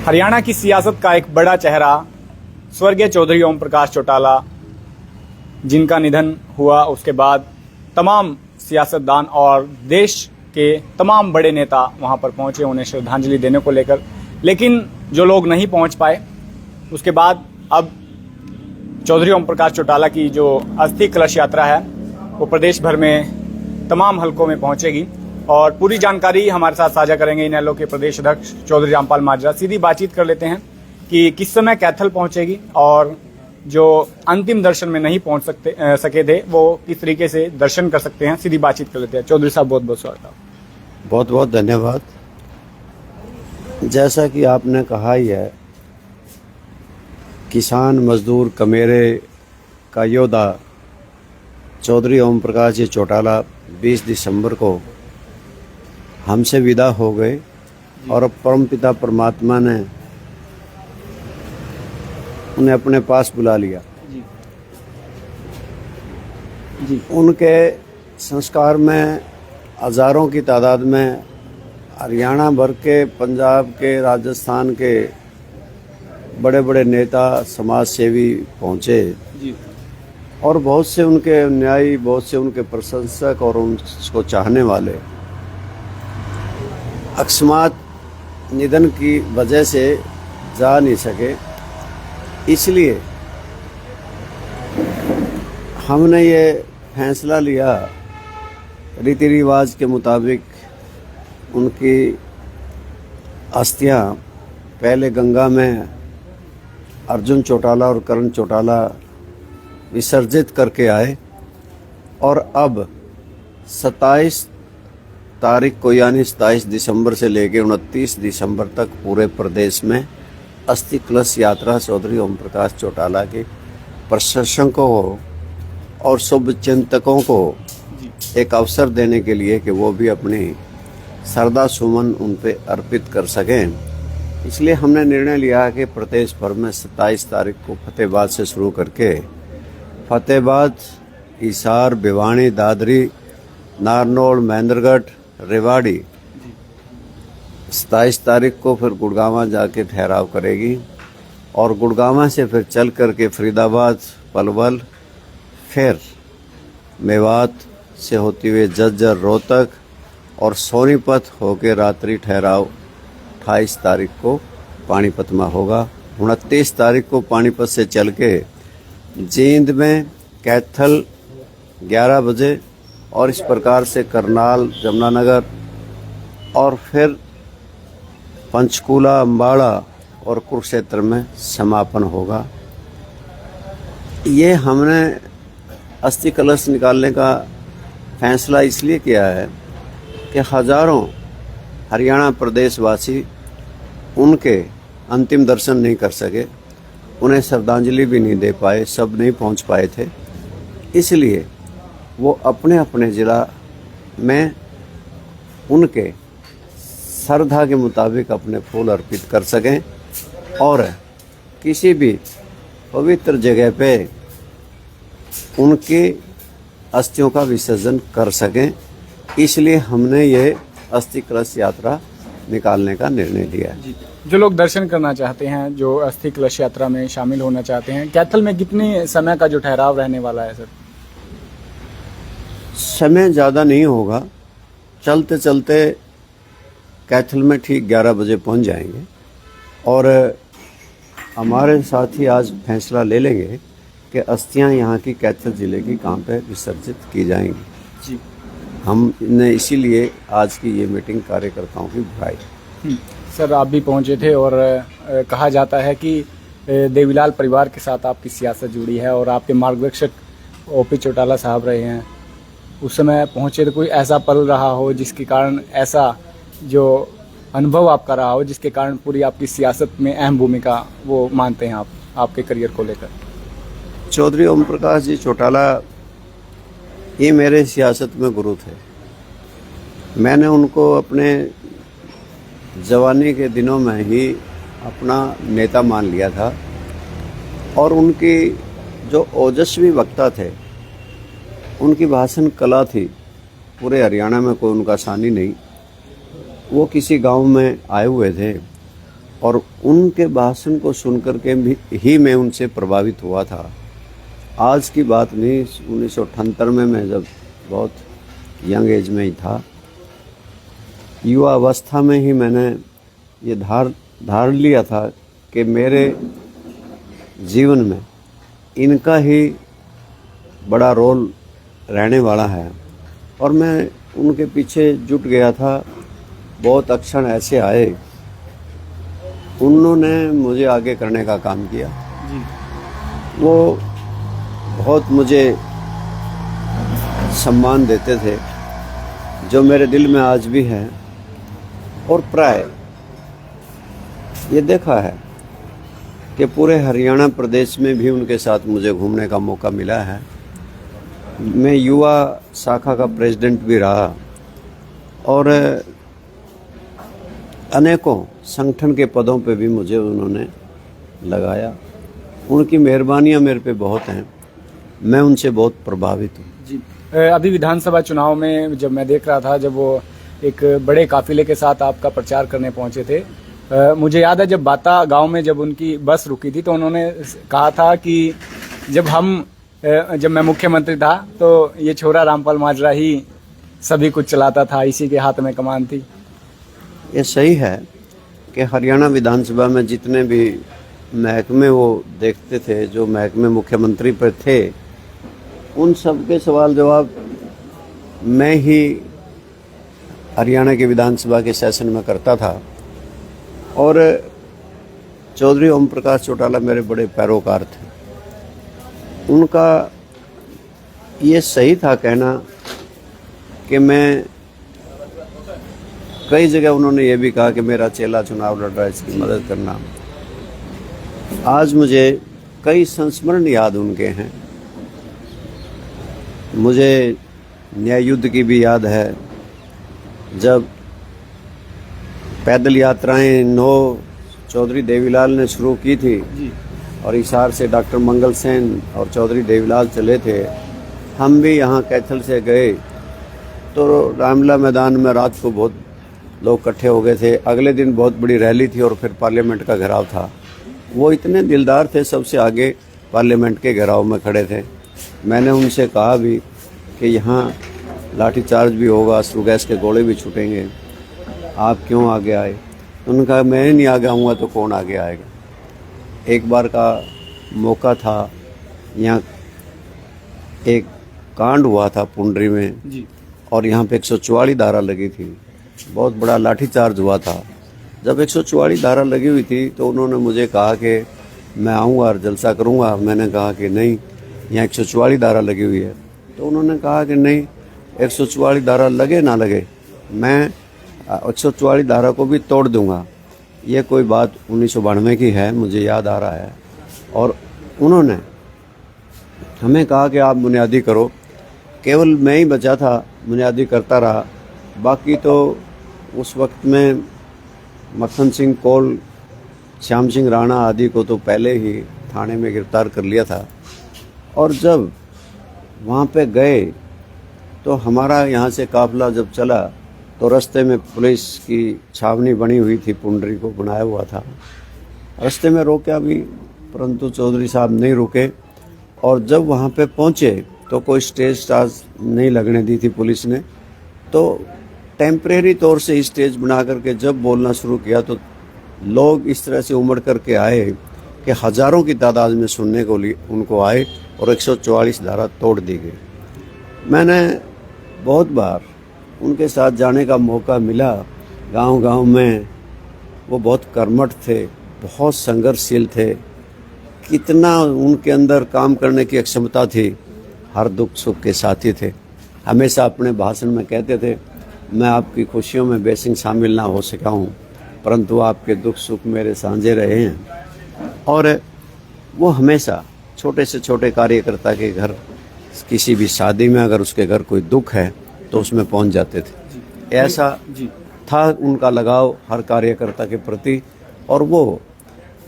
हरियाणा की सियासत का एक बड़ा चेहरा स्वर्गीय चौधरी ओम प्रकाश चौटाला, जिनका निधन हुआ, उसके बाद तमाम सियासतदान और देश के तमाम बड़े नेता वहां पर पहुंचे उन्हें श्रद्धांजलि देने को लेकर। लेकिन जो लोग नहीं पहुंच पाए, उसके बाद अब चौधरी ओम प्रकाश चौटाला की जो अस्थि कलश यात्रा है वो प्रदेश भर में तमाम हलकों में पहुंचेगी और पूरी जानकारी हमारे साथ साझा करेंगे इनेलो के प्रदेश अध्यक्ष चौधरी रामपाल माजरा। सीधी बातचीत कर लेते हैं कि किस समय कैथल पहुंचेगी और जो अंतिम दर्शन में नहीं पहुंच सके थे वो किस तरीके से दर्शन कर सकते हैं। सीधी बातचीत कर लेते हैं। चौधरी साहब, बहुत बहुत स्वागत। बहुत बहुत धन्यवाद। जैसा कि आपने कहा ही है, किसान मजदूर कमेरे का योद्धा चौधरी ओम प्रकाश जी चौटाला 20 दिसंबर को हमसे विदा हो गए और परमपिता परमात्मा ने उन्हें अपने पास बुला लिया। जी। उनके संस्कार में हजारों की तादाद में हरियाणा भर के, पंजाब के, राजस्थान के बड़े बड़े नेता, समाज सेवी पहुँचे और बहुत से उनके अनुयायी, बहुत से उनके प्रशंसक और उनको चाहने वाले अकस्मात निधन की वजह से जा नहीं सके। इसलिए हमने ये फैसला लिया, रीति रिवाज के मुताबिक उनकी अस्थियां पहले गंगा में अर्जुन चौटाला और करण चौटाला विसर्जित करके आए और अब 27 तारीख को यानी 27 दिसंबर से लेकर 29 दिसंबर तक पूरे प्रदेश में अस्थि कलश यात्रा चौधरी ओम प्रकाश चौटाला के प्रशंसकों को और शुभचिंतकों को एक अवसर देने के लिए कि वो भी अपनी श्रद्धा सुमन उन पे अर्पित कर सकें। इसलिए हमने निर्णय लिया कि प्रदेश भर में 27 तारीख को फतेहाबाद से शुरू करके फतेहाबाद, हिसार, भिवानी, दादरी, नारनौल, महेंद्रगढ़, रेवाड़ी 27 तारीख को फिर गुड़गांव जाके ठहराव करेगी और गुड़गांव से फिर चल करके फरीदाबाद, पलवल, फिर मेवात से होती हुए झज्जर, रोहतक और सोनीपत होके रात्रि ठहराव 28 तारीख को पानीपत में होगा। 29 तारीख को पानीपत से चल के जींद में कैथल 11 बजे और इस प्रकार से करनाल, जमुनानगर और फिर पंचकूला, अम्बाड़ा और कुरुक्षेत्र में समापन होगा। ये हमने अस्थि कलश निकालने का फैसला इसलिए किया है कि हजारों हरियाणा प्रदेशवासी उनके अंतिम दर्शन नहीं कर सके, उन्हें श्रद्धांजलि भी नहीं दे पाए, सब नहीं पहुंच पाए थे। इसलिए वो अपने अपने ज़िला में उनके श्रद्धा के मुताबिक अपने फूल अर्पित कर सकें और किसी भी पवित्र जगह पे उनकी अस्थियों का विसर्जन कर सकें। इसलिए हमने ये अस्थि कलश यात्रा निकालने का निर्णय लिया है। जो लोग दर्शन करना चाहते हैं, जो अस्थि कलश यात्रा में शामिल होना चाहते हैं, कैथल में कितने समय का जो ठहराव रहने वाला है सर? समय ज़्यादा नहीं होगा, चलते चलते कैथल में ठीक 11 बजे पहुंच जाएंगे और हमारे साथी आज फैसला ले लेंगे कि अस्थियां यहाँ की कैथल ज़िले की कहाँ पे विसर्जित की जाएंगी। जी, हमने इसीलिए आज की ये मीटिंग कार्यकर्ताओं की बुलाई। सर, आप भी पहुँचे थे और कहा जाता है कि देवीलाल परिवार के साथ आपकी सियासत जुड़ी है और आपके मार्गदर्शक ओपी चौटाला साहब रहे हैं। उस समय पहुँचे तो कोई ऐसा पल रहा हो जिसके कारण, ऐसा जो अनुभव आपका रहा हो जिसके कारण पूरी आपकी सियासत में अहम भूमिका वो मानते हैं आप आपके करियर को लेकर? चौधरी ओम प्रकाश जी चौटाला ये मेरे सियासत में गुरु थे। मैंने उनको अपने जवानी के दिनों में ही अपना नेता मान लिया था और उनकी जो ओजस्वी वक्ता थे, उनकी भाषण कला थी, पूरे हरियाणा में कोई उनका सानी नहीं। वो किसी गांव में आए हुए थे और उनके भाषण को सुनकर के ही मैं उनसे प्रभावित हुआ था। आज की बात नहीं, 1978 में मैं जब बहुत यंग एज में ही था, युवा अवस्था में ही मैंने ये धार लिया था कि मेरे जीवन में इनका ही बड़ा रोल रहने वाला है, और मैं उनके पीछे जुट गया था। बहुत क्षण ऐसे आए, उन्होंने मुझे आगे करने का काम किया जी। वो बहुत मुझे सम्मान देते थे, जो मेरे दिल में आज भी है। और प्राय ये देखा है कि पूरे हरियाणा प्रदेश में भी उनके साथ मुझे घूमने का मौका मिला है। मैं युवा शाखा का प्रेसिडेंट भी रहा और अनेकों संगठन के पदों पे भी मुझे उन्होंने लगाया। उनकी मेहरबानियां मेरे पे बहुत हैं, मैं उनसे बहुत प्रभावित हूँ जी। अभी विधानसभा चुनाव में जब मैं देख रहा था, जब वो एक बड़े काफिले के साथ आपका प्रचार करने पहुंचे थे, मुझे याद है जब बाता गांव में जब उनकी बस रुकी थी तो उन्होंने कहा था कि जब मैं मुख्यमंत्री था तो ये छोरा रामपाल माजरा ही सभी कुछ चलाता था, इसी के हाथ में कमान थी। ये सही है कि हरियाणा विधानसभा में जितने भी महकमे वो देखते थे, जो महकमे मुख्यमंत्री पर थे, उन सब के सवाल जवाब मैं ही हरियाणा के विधानसभा के सेशन में करता था। और चौधरी ओम प्रकाश चौटाला मेरे बड़े पैरोकार थे। उनका ये सही था कहना कि मैं, कई जगह उन्होंने ये भी कहा कि मेरा चेला चुनाव लड़ रहा है, इसकी मदद करना। आज मुझे कई संस्मरण याद उनके हैं। मुझे न्याय युद्ध की भी याद है, जब पैदल यात्राएं 9 चौधरी देवीलाल ने शुरू की थी और हिसार से डॉक्टर मंगल सेन और चौधरी देवीलाल चले थे। हम भी यहाँ कैथल से गए तो रामलीला मैदान में रात को बहुत लोग इकट्ठे हो गए थे। अगले दिन बहुत बड़ी रैली थी और फिर पार्लियामेंट का घेराव था। वो इतने दिलदार थे, सबसे आगे पार्लियामेंट के घेराव में खड़े थे। मैंने उनसे कहा भी कि यहाँ लाठीचार्ज भी होगा, आंसू गैस के गोले भी छूटेंगे, आप क्यों आगे आए? उन्होंने कहा मैं नहीं आगे आऊँगा तो कौन आगे आएगा। एक बार का मौका था, यहाँ एक कांड हुआ था पुंडरी में जी। और यहाँ पे 144 धारा लगी थी, बहुत बड़ा लाठीचार्ज हुआ था। जब 144 धारा लगी हुई थी तो उन्होंने मुझे कहा कि मैं आऊँगा और जलसा करूँगा। मैंने कहा कि नहीं, यहाँ 144 धारा लगी हुई है। तो उन्होंने कहा कि नहीं, 144 धारा लगे ना लगे, मैं 144 धारा को भी तोड़ दूंगा। ये कोई बात 1992 की है, मुझे याद आ रहा है। और उन्होंने हमें कहा कि आप बुनियादी करो। केवल मैं ही बचा था, बुनियादी करता रहा। बाकी तो उस वक्त में मक्खन सिंह कौल, श्याम सिंह राणा आदि को तो पहले ही थाने में गिरफ्तार कर लिया था। और जब वहाँ पे गए तो हमारा यहाँ से काफिला जब चला तो रास्ते में पुलिस की छावनी बनी हुई थी, पुंडरी को बनाया हुआ था। रास्ते में रोका भी, परंतु चौधरी साहब नहीं रुके। और जब वहाँ पे पहुँचे तो कोई स्टेज स्टाज नहीं लगने दी थी पुलिस ने। तो टेम्परेरी तौर से स्टेज बना करके जब बोलना शुरू किया तो लोग इस तरह से उमड़ करके आए कि हज़ारों की तादाद में सुनने को लिए उनको आए और 144 धारा तोड़ दी गई। मैंने बहुत बार उनके साथ जाने का मौका मिला गांव-गांव में। वो बहुत कर्मठ थे, बहुत संघर्षशील थे। कितना उनके अंदर काम करने की क्षमता थी, हर दुख सुख के साथी थे। हमेशा अपने भाषण में कहते थे, मैं आपकी खुशियों में बेसिंग शामिल ना हो सका हूँ, परंतु आपके दुख सुख मेरे साझे रहे हैं। और वो हमेशा छोटे से छोटे कार्यकर्ता के घर, किसी भी शादी में अगर उसके घर कोई दुख है तो उसमें पहुंच जाते थे। ऐसा था उनका लगाव हर कार्यकर्ता के प्रति। और वो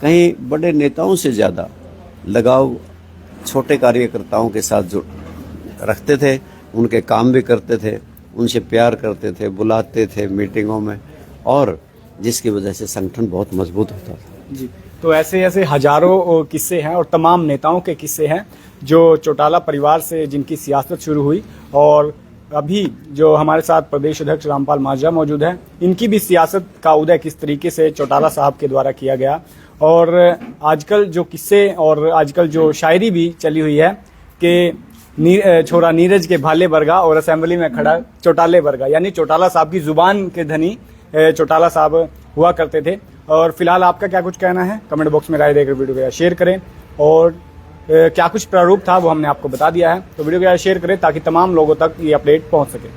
कहीं बड़े नेताओं से ज़्यादा लगाव छोटे कार्यकर्ताओं के साथ जो रखते थे, उनके काम भी करते थे, उनसे प्यार करते थे, बुलाते थे मीटिंगों में। और जिसकी वजह से संगठन बहुत मजबूत होता था। जी, तो ऐसे ऐसे हजारों किस्से हैं और तमाम नेताओं के किस्से हैं जो चौटाला परिवार से जिनकी सियासत शुरू हुई, और अभी जो हमारे साथ प्रदेश अध्यक्ष रामपाल माजरा मौजूद हैं, इनकी भी सियासत का उदय किस तरीके से चौटाला साहब के द्वारा किया गया, और आजकल जो किस्से और आजकल जो शायरी भी चली हुई है कि छोरा नीरज के भाले बरगा और असेंबली में खड़ा चौटाले बरगा, यानी चौटाला साहब की जुबान के धनी चौटाला साहब हुआ करते थे। और फिलहाल आपका क्या कुछ कहना है, कमेंट बॉक्स में राय देकर वीडियो को शेयर करें, और क्या कुछ प्रारूप था वो हमने आपको बता दिया है, तो वीडियो को शेयर करें ताकि तमाम लोगों तक ये अपडेट पहुंच सके।